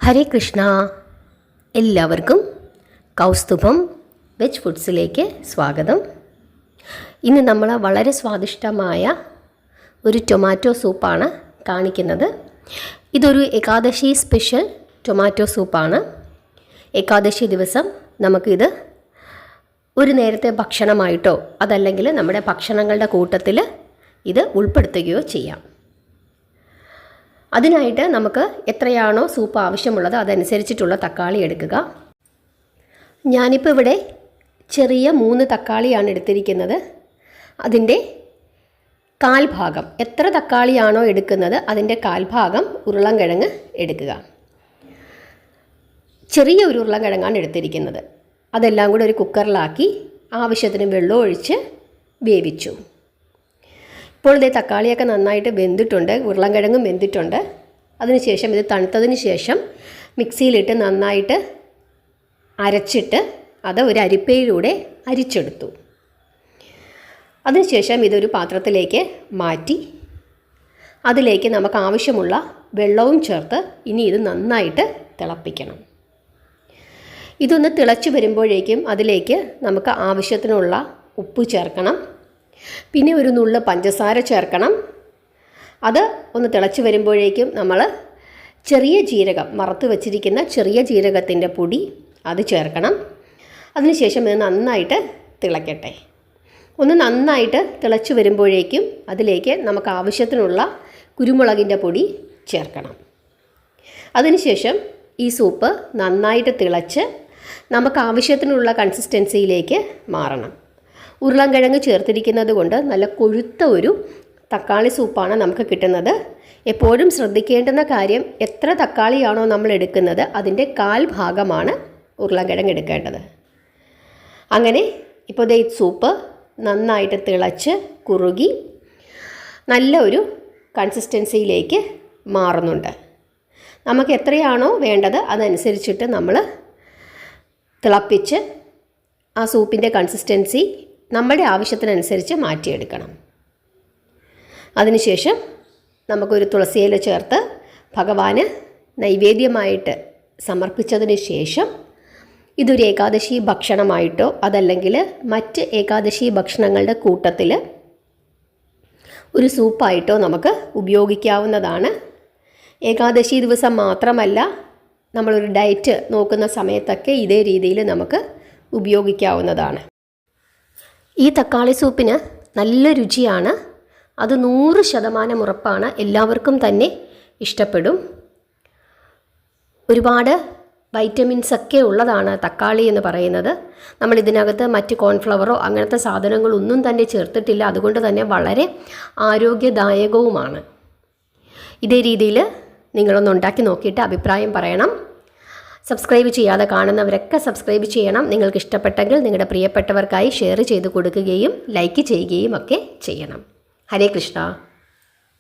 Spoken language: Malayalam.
ഹരേ കൃഷ്ണ. എല്ലാവർക്കും കൗസ്തുഭം വെജ് ഫുഡ്സിലേക്ക് സ്വാഗതം. ഇന്ന് നമ്മൾ വളരെ സ്വാദിഷ്ടമായ ഒരു ടൊമാറ്റോ സൂപ്പാണ് കാണിക്കുന്നത്. ഇതൊരു ഏകാദശി സ്പെഷ്യൽ ടൊമാറ്റോ സൂപ്പാണ്. ഏകാദശി ദിവസം നമുക്കിത് ഒരു നേരത്തെ ഭക്ഷണമായിട്ടോ അതല്ലെങ്കിൽ നമ്മുടെ ഭക്ഷണങ്ങളുടെ കൂട്ടത്തിൽ ഇത് ഉൾപ്പെടുത്തുകയോ ചെയ്യാം. അതിനായിട്ട് നമുക്ക് എത്രയാണോ സൂപ്പ് ആവശ്യമുള്ളത് അതനുസരിച്ചിട്ടുള്ള തക്കാളി എടുക്കുക. ഞാനിപ്പോൾ ഇവിടെ ചെറിയ 3 തക്കാളിയാണ് എടുത്തിരിക്കുന്നത്. അതിൻ്റെ കാൽഭാഗം, എത്ര തക്കാളിയാണോ എടുക്കുന്നത് അതിൻ്റെ കാൽഭാഗം ഉരുളൻകിഴങ്ങ് എടുക്കുക. ചെറിയ ഒരു ഉരുളൻകിഴങ്ങാണ് എടുത്തിരിക്കുന്നത്. അതെല്ലാം കൂടെ ഒരു കുക്കറിലാക്കി ആവശ്യത്തിന് വെള്ളം ഒഴിച്ച് വേവിച്ചു. ഇപ്പോൾ ഇതേ തക്കാളിയൊക്കെ നന്നായിട്ട് വെന്തിട്ടുണ്ട്, ഉരുളൻകിഴങ്ങും വെന്തിട്ടുണ്ട്. അതിനുശേഷം ഇത് തണുത്തതിന് ശേഷം മിക്സിയിലിട്ട് നന്നായിട്ട് അരച്ചിട്ട് അത് ഒരു അരിപ്പയിലൂടെ അരിച്ചെടുത്തു. അതിനുശേഷം ഇതൊരു പാത്രത്തിലേക്ക് മാറ്റി അതിലേക്ക് നമുക്ക് ആവശ്യമുള്ള വെള്ളവും ചേർത്ത് ഇനി ഇത് നന്നായിട്ട് തിളപ്പിക്കണം. ഇതൊന്ന് തിളച്ച് വരുമ്പോഴേക്കും അതിലേക്ക് നമുക്ക് ആവശ്യത്തിനുള്ള ഉപ്പ് ചേർക്കണം. പിന്നെ ഒരു നുള്ള് പഞ്ചസാര ചേർക്കണം. അത് ഒന്ന് തിളച്ച് വരുമ്പോഴേക്കും നമ്മൾ ചെറിയ ജീരകം, വറുത്ത് വച്ചിരിക്കുന്ന ചെറിയ ജീരകത്തിൻ്റെ പൊടി അത് ചേർക്കണം. അതിനുശേഷം ഇത് നന്നായിട്ട് തിളക്കട്ടെ. ഒന്ന് നന്നായിട്ട് തിളച്ച് വരുമ്പോഴേക്കും അതിലേക്ക് നമുക്ക് ആവശ്യത്തിനുള്ള കുരുമുളകിൻ്റെ പൊടി ചേർക്കണം. അതിനുശേഷം ഈ സൂപ്പ് നന്നായിട്ട് തിളച്ച് നമുക്ക് ആവശ്യത്തിനുള്ള കൺസിസ്റ്റൻസിയിലേക്ക് മാറണം. ഉരുളൻകിഴങ്ങ് ചേർത്തിരിക്കുന്നത് കൊണ്ട് നല്ല കൊഴുത്ത ഒരു തക്കാളി സൂപ്പാണ് നമുക്ക് കിട്ടുന്നത്. എപ്പോഴും ശ്രദ്ധിക്കേണ്ടുന്ന കാര്യം, എത്ര തക്കാളിയാണോ നമ്മൾ എടുക്കുന്നത് അതിൻ്റെ കാൽ ഭാഗമാണ് ഉരുളൻകിഴങ്ങ് എടുക്കേണ്ടത്. അങ്ങനെ ഇപ്പോൾ ഈ സൂപ്പ് നന്നായിട്ട് തിളച്ച് കുറുകി നല്ല ഒരു കൺസിസ്റ്റൻസിയിലേക്ക് മാറുന്നുണ്ട്. നമുക്ക് എത്രയാണോ വേണ്ടത് അതനുസരിച്ചിട്ട് നമ്മൾ തിളപ്പിച്ച് ആ സൂപ്പിൻ്റെ കൺസിസ്റ്റൻസി നമ്മുടെ ആവശ്യത്തിനനുസരിച്ച് മാറ്റിയെടുക്കണം. അതിനുശേഷം നമുക്കൊരു തുളസിയില ചേർത്ത് ഭഗവാന് നൈവേദ്യമായിട്ട് സമർപ്പിച്ചതിന് ശേഷം ഇതൊരു ഏകാദശി ഭക്ഷണമായിട്ടോ അതല്ലെങ്കിൽ മറ്റ് ഏകാദശി ഭക്ഷണങ്ങളുടെ കൂട്ടത്തിൽ ഒരു സൂപ്പായിട്ടോ നമുക്ക് ഉപയോഗിക്കാവുന്നതാണ്. ഏകാദശി ദിവസം മാത്രമല്ല, നമ്മളൊരു ഡയറ്റ് നോക്കുന്ന സമയത്തൊക്കെ ഇതേ രീതിയിൽ നമുക്ക് ഉപയോഗിക്കാവുന്നതാണ്. ഈ തക്കാളി സൂപ്പിന് നല്ല രുചിയാണ്. അത് 100% ഉറപ്പാണ്. എല്ലാവർക്കും തന്നെ ഇഷ്ടപ്പെടും. ഒരുപാട് വൈറ്റമിൻസൊക്കെ ഉള്ളതാണ് തക്കാളി എന്ന് പറയുന്നത്. നമ്മൾ ഇതിനകത്ത് മറ്റ് കോൺഫ്ലവറോ അങ്ങനത്തെ സാധനങ്ങളൊന്നും തന്നെ ചേർത്തിട്ടില്ല. അതുകൊണ്ട് തന്നെ വളരെ ആരോഗ്യദായകവുമാണ്. ഇതേ രീതിയിൽ നിങ്ങളൊന്ന് ഉണ്ടാക്കി നോക്കിയിട്ട് അഭിപ്രായം പറയണം. സബ്സ്ക്രൈബ് ചെയ്യാതെ കാണുന്നവരൊക്കെ സബ്സ്ക്രൈബ് ചെയ്യണം. നിങ്ങൾക്ക് ഇഷ്ടപ്പെട്ടെങ്കിൽ നിങ്ങളുടെ പ്രിയപ്പെട്ടവർക്കായി ഷെയർ ചെയ്ത് കൊടുക്കുകയും ലൈക്ക് ചെയ്യുകയും ഒക്കെ ചെയ്യണം. ഹരേ കൃഷ്ണ.